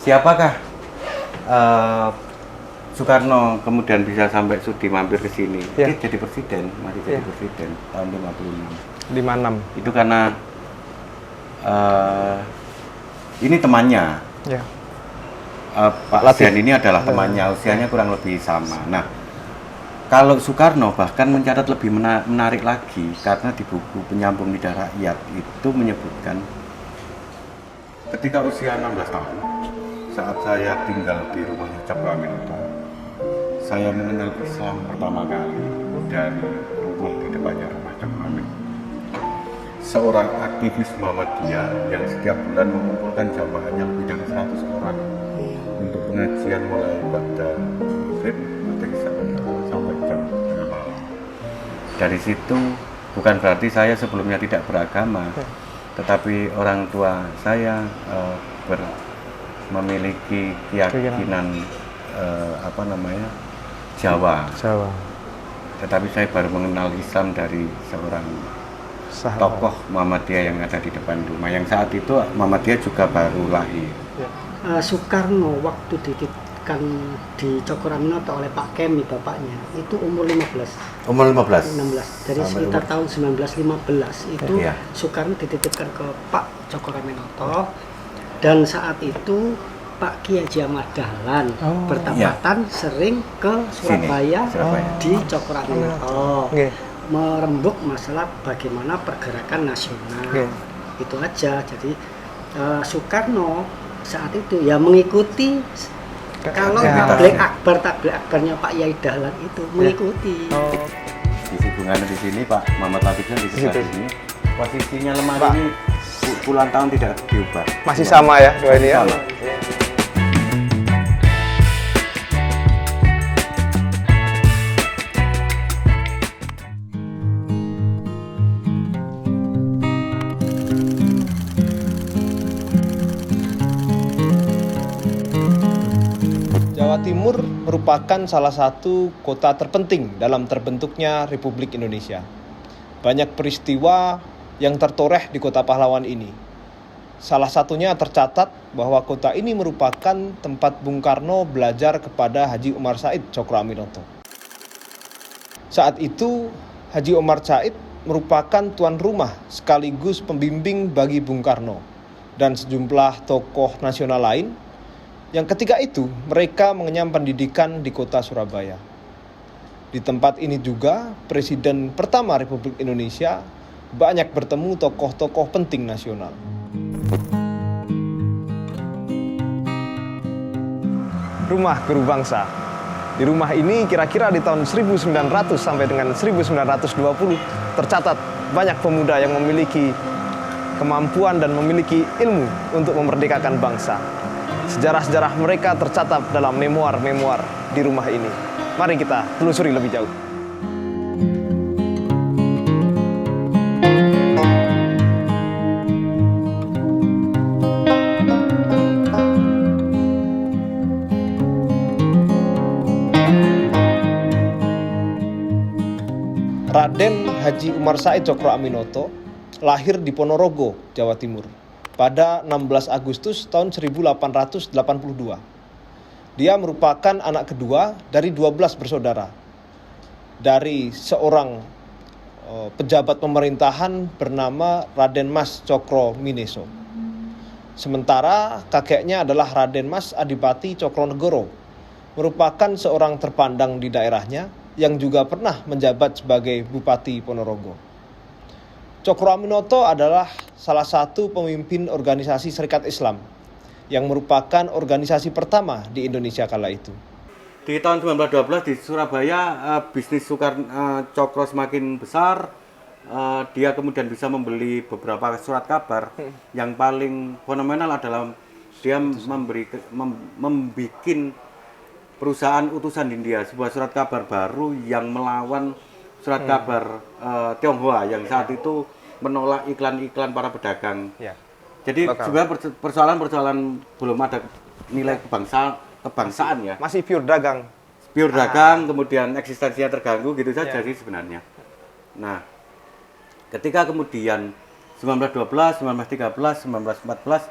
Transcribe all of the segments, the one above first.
siapakah eh, Soekarno kemudian bisa sampai sudi mampir ke sini? Ya. Dia jadi presiden, masih jadi presiden tahun 56. 56. Itu karena ini temannya. Ya. Pak Latihan ini adalah temannya, usianya kurang lebih sama. Nah, kalau Soekarno bahkan mencatat lebih menarik lagi karena di buku Penyambung Lidah Rakyat itu menyebutkan ketika usia 16 tahun saat saya tinggal di rumahnya Cokro Aminoto, saya mengenal Islam pertama kali dari rumput di depannya rumah Cokro Aminoto. Seorang aktivis Muhammadiyah yang setiap bulan mengumpulkan jamaahnya lebih dari 100 orang untuk pengajian mulai pada maghrib sampai jam 3 malam. Dari situ bukan berarti saya sebelumnya tidak beragama, tetapi orang tua saya memiliki keyakinan Jawa. Tetapi saya baru mengenal Islam dari seorang tokoh Muhammadiyah yang ada di depan rumah. Yang saat itu Muhammadiyah juga baru lahir. Soekarno waktu dititipkan di Cokro Aminoto oleh Pak Kemi bapaknya itu umur 15. Umur 15. 16. Dari sekitar tahun 1915 itu Soekarno dititipkan ke Pak Cokro Aminoto dan saat itu Pak Ki Haji Ahmad Dahlan bertepatan sering ke Surabaya di Cokro Aminoto merembuk masalah bagaimana pergerakan nasional. Itu aja. Jadi Soekarno saat itu ya mengikuti kalau tabligh akbarnya Pak Yai Dahlan itu mengikuti. Di hubungannya di sini Pak Muhammad Latifnya di sebelah sini. Posisinya lemari ini puluhan tahun tidak diubah. Masih sama ya dua ini ya. Jawa Timur merupakan salah satu kota terpenting dalam terbentuknya Republik Indonesia. Banyak peristiwa yang tertoreh di kota pahlawan ini. Salah satunya tercatat bahwa kota ini merupakan tempat Bung Karno belajar kepada Haji Omar Said Cokro Aminoto. Saat itu, Haji Omar Said merupakan tuan rumah sekaligus pembimbing bagi Bung Karno dan sejumlah tokoh nasional lain. Yang ketika itu, mereka mengenyam pendidikan di kota Surabaya. Di tempat ini juga, Presiden pertama Republik Indonesia banyak bertemu tokoh-tokoh penting nasional. Rumah Guru Bangsa. Di rumah ini kira-kira di tahun 1900 sampai dengan 1920 tercatat banyak pemuda yang memiliki kemampuan dan memiliki ilmu untuk memerdekakan bangsa. Sejarah-sejarah mereka tercatat dalam memoar-memoar di rumah ini. Mari kita telusuri lebih jauh. Raden Haji Umar Said Cokro Aminoto lahir di Ponorogo, Jawa Timur pada 16 Agustus tahun 1882. Dia merupakan anak kedua dari 12 bersaudara. Dari seorang pejabat pemerintahan bernama Raden Mas Cokro Mineso. Sementara kakeknya adalah Raden Mas Adipati Cokronegoro, merupakan seorang terpandang di daerahnya yang juga pernah menjabat sebagai Bupati Ponorogo. Cokro Aminoto adalah salah satu pemimpin organisasi Serikat Islam yang merupakan organisasi pertama di Indonesia kala itu. Di tahun 1912 di Surabaya bisnis Cokro semakin besar. Dia kemudian bisa membeli beberapa surat kabar. Yang paling fenomenal adalah dia membuat perusahaan utusan India, sebuah surat kabar baru yang melawan surat kabar Tionghoa yang saat itu menolak iklan-iklan para pedagang. Jadi sebenarnya persoalan-persoalan belum ada nilai kebangsaan ya. Masih pure dagang. Pure dagang, kemudian eksistensinya terganggu gitu saja sih sebenarnya. Nah, ketika kemudian 1912, 1913, 1914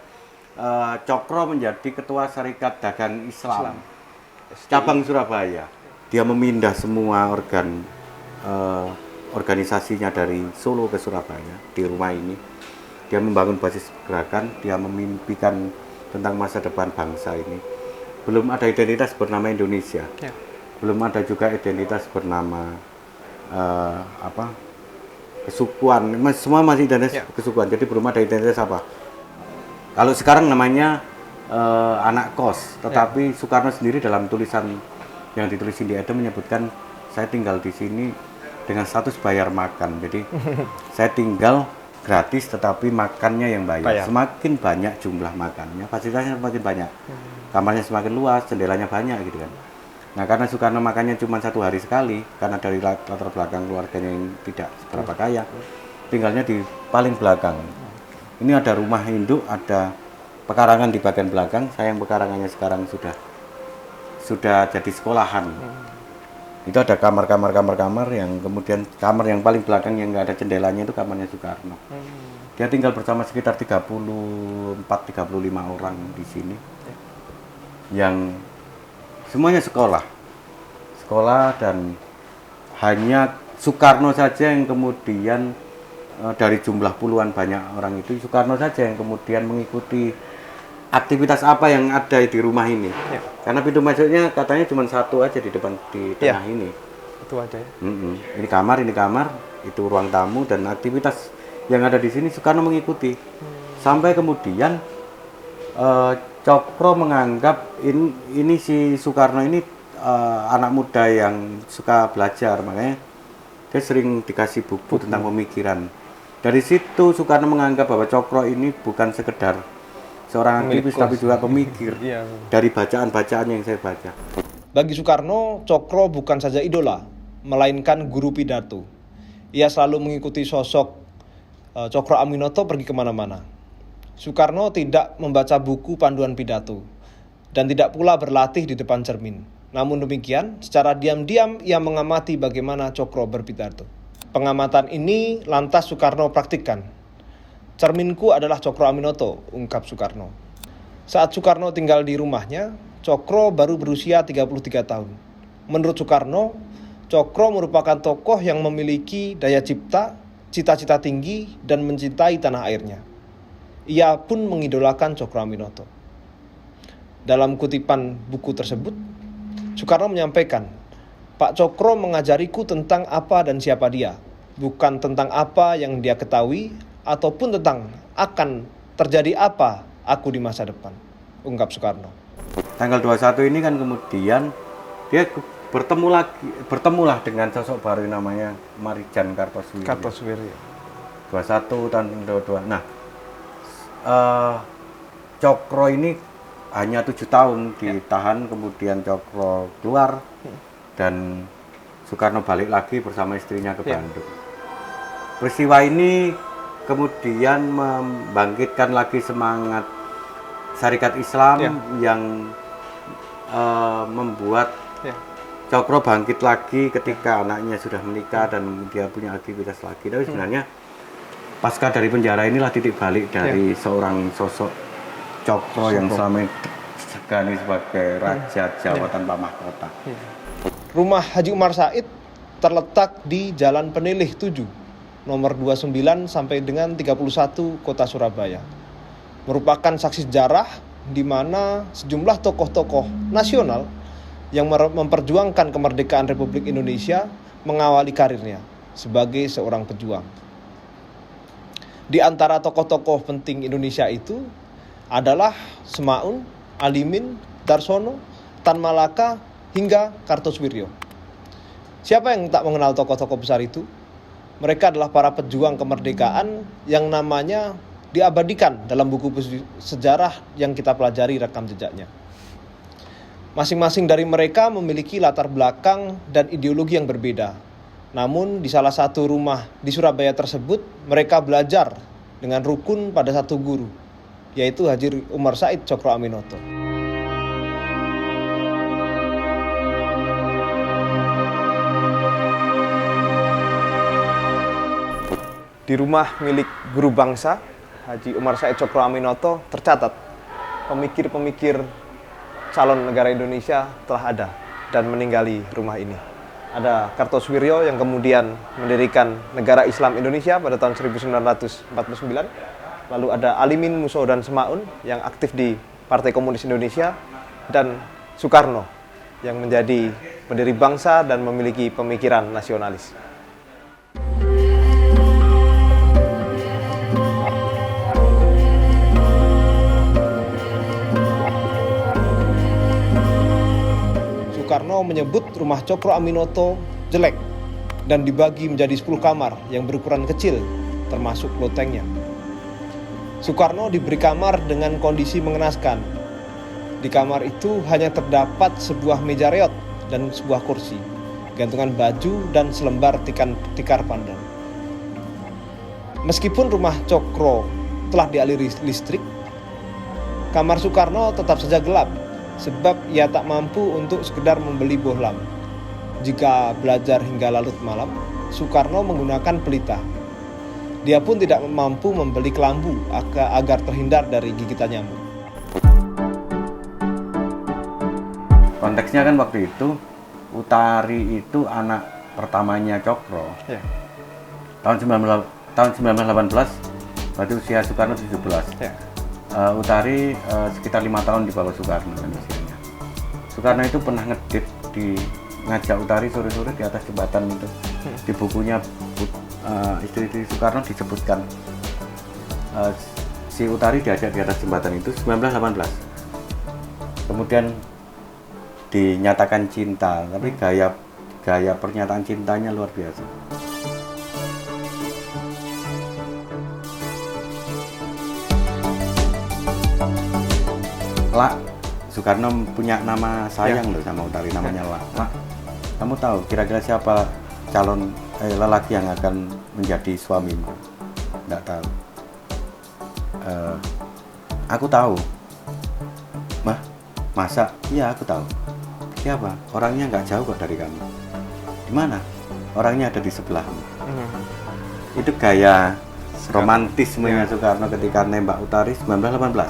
Cokro menjadi ketua Serikat Dagang Islam cabang Surabaya. Dia memindah semua organisasinya dari Solo ke Surabaya di rumah ini. Dia membangun basis gerakan, dia memimpikan tentang masa depan bangsa ini. Belum ada identitas bernama Indonesia. Belum ada juga identitas bernama kesukuan, semua masih identitas kesukuan. Jadi belum ada identitas apa. Kalau sekarang namanya anak kos, tetapi Soekarno sendiri dalam tulisan yang ditulis di Ede menyebutkan saya tinggal di sini dengan status bayar makan. Jadi saya tinggal gratis, tetapi makannya yang bayar. Semakin banyak jumlah makannya, fasilitasnya semakin banyak. Kamarnya semakin luas, jendelanya banyak gitu kan. Nah, karena Soekarno makannya cuma 1 hari sekali, karena dari latar belakang keluarganya yang tidak seberapa kaya, tinggalnya di paling belakang. Ini ada rumah induk, ada pekarangan di bagian belakang. Sayang pekarangannya sekarang sudah jadi sekolahan. Itu ada kamar yang kemudian kamar yang paling belakang yang nggak ada jendelanya itu kamarnya Soekarno. Dia tinggal bersama sekitar 34-35 orang di sini. Yang semuanya sekolah dan hanya Soekarno saja yang kemudian dari jumlah puluhan banyak orang itu Soekarno saja yang kemudian mengikuti aktivitas apa yang ada di rumah ini. Karena pintu masuknya katanya cuma satu aja di depan di tengah ini. Itu aja. Ini kamar, itu ruang tamu dan aktivitas yang ada di sini Soekarno mengikuti. Sampai kemudian Cokro menganggap ini si Soekarno ini anak muda yang suka belajar, makanya dia sering dikasih buku tentang pemikiran. Dari situ Soekarno menganggap bahwa Cokro ini bukan sekedar seorang aktivis tapi juga pemikir dari bacaan-bacaan yang saya baca. Bagi Soekarno, Cokro bukan saja idola, melainkan guru pidato. Ia selalu mengikuti sosok Cokro Aminoto pergi kemana-mana. Soekarno tidak membaca buku panduan pidato dan tidak pula berlatih di depan cermin. Namun demikian, secara diam-diam ia mengamati bagaimana Cokro berpidato. Pengamatan ini lantas Soekarno praktikkan. Cerminku adalah Cokro Aminoto, ungkap Soekarno. Saat Soekarno tinggal di rumahnya, Cokro baru berusia 33 tahun. Menurut Soekarno, Cokro merupakan tokoh yang memiliki daya cipta, cita-cita tinggi, dan mencintai tanah airnya. Ia pun mengidolakan Cokro Aminoto. Dalam kutipan buku tersebut, Soekarno menyampaikan, Pak Cokro mengajariku tentang apa dan siapa dia, bukan tentang apa yang dia ketahui, ataupun tentang akan terjadi apa aku di masa depan, ungkap Soekarno. Tanggal 21 ini kan kemudian dia bertemulah dengan sosok baru namanya Marijan Kartosuwiryo. 21 tahun 22. Nah, Cokro ini hanya 7 tahun ditahan, kemudian Cokro keluar dan Soekarno balik lagi bersama istrinya ke Bandung. Peristiwa ini kemudian membangkitkan lagi semangat Syarikat Islam yang membuat Cokro bangkit lagi ketika anaknya sudah menikah dan dia punya aktivitas lagi. Tapi sebenarnya pasca dari penjara inilah titik balik dari seorang sosok Cokro yang selama ini disegani sebagai Raja Jawa tanpa mahkota. Rumah Haji Umar Said terletak di Jalan Penelih 7, nomor 29 sampai dengan 31 Kota Surabaya. Merupakan saksi sejarah di mana sejumlah tokoh-tokoh nasional yang memperjuangkan kemerdekaan Republik Indonesia mengawali karirnya sebagai seorang pejuang. Di antara tokoh-tokoh penting Indonesia itu adalah Semaun, Alimin, Darsono, Tan Malaka, hingga Kartosuwiryo. Siapa yang tak mengenal tokoh-tokoh besar itu? Mereka adalah para pejuang kemerdekaan yang namanya diabadikan dalam buku sejarah yang kita pelajari rekam jejaknya. Masing-masing dari mereka memiliki latar belakang dan ideologi yang berbeda. Namun di salah satu rumah di Surabaya tersebut, mereka belajar dengan rukun pada satu guru, yaitu Haji Umar Said Cokro Aminoto. Di rumah milik guru bangsa, Haji Umar Said Cokro Aminoto, tercatat pemikir-pemikir calon negara Indonesia telah ada dan meninggali rumah ini. Ada Kartosuwiryo yang kemudian mendirikan negara Islam Indonesia pada tahun 1949. Lalu ada Alimin, Muso, dan Semaun yang aktif di Partai Komunis Indonesia. Dan Soekarno yang menjadi pendiri bangsa dan memiliki pemikiran nasionalis. Soekarno menyebut rumah Cokro Aminoto jelek dan dibagi menjadi 10 kamar yang berukuran kecil, termasuk lotengnya. Soekarno diberi kamar dengan kondisi mengenaskan. Di kamar itu hanya terdapat sebuah meja reot dan sebuah kursi, gantungan baju, dan selembar tikar pandan. Meskipun rumah Cokro telah dialiri listrik, kamar Soekarno tetap saja gelap, sebab ia tak mampu untuk sekedar membeli bohlam. Jika belajar hingga larut malam, Soekarno menggunakan pelita. Dia pun tidak mampu membeli kelambu agar terhindar dari gigitan nyamuk. Konteksnya kan waktu itu Utari itu anak pertamanya Cokro. Ya. Tahun 1918 berarti usia Soekarno 17. Ya. Utari sekitar 5 tahun di bawah Soekarno kan usianya. Soekarno itu pernah ngedit ngajak Utari sore-sore di atas jembatan itu. Di bukunya istri Soekarno disebutkan si Utari diajak di atas jembatan itu 1918. Kemudian dinyatakan cinta, tapi gaya pernyataan cintanya luar biasa. La, Soekarno punya nama sayang loh sama Utari, namanya La. La, kamu tahu kira-kira siapa calon lelaki yang akan menjadi suamimu? Nggak tahu. Aku tahu. Mah, masa? Iya, aku tahu. Siapa? Orangnya nggak jauh kok dari kamu. Di mana? Orangnya ada di sebelahmu. Itu gaya romantismenya Soekarno ketika nembak Utari 1918.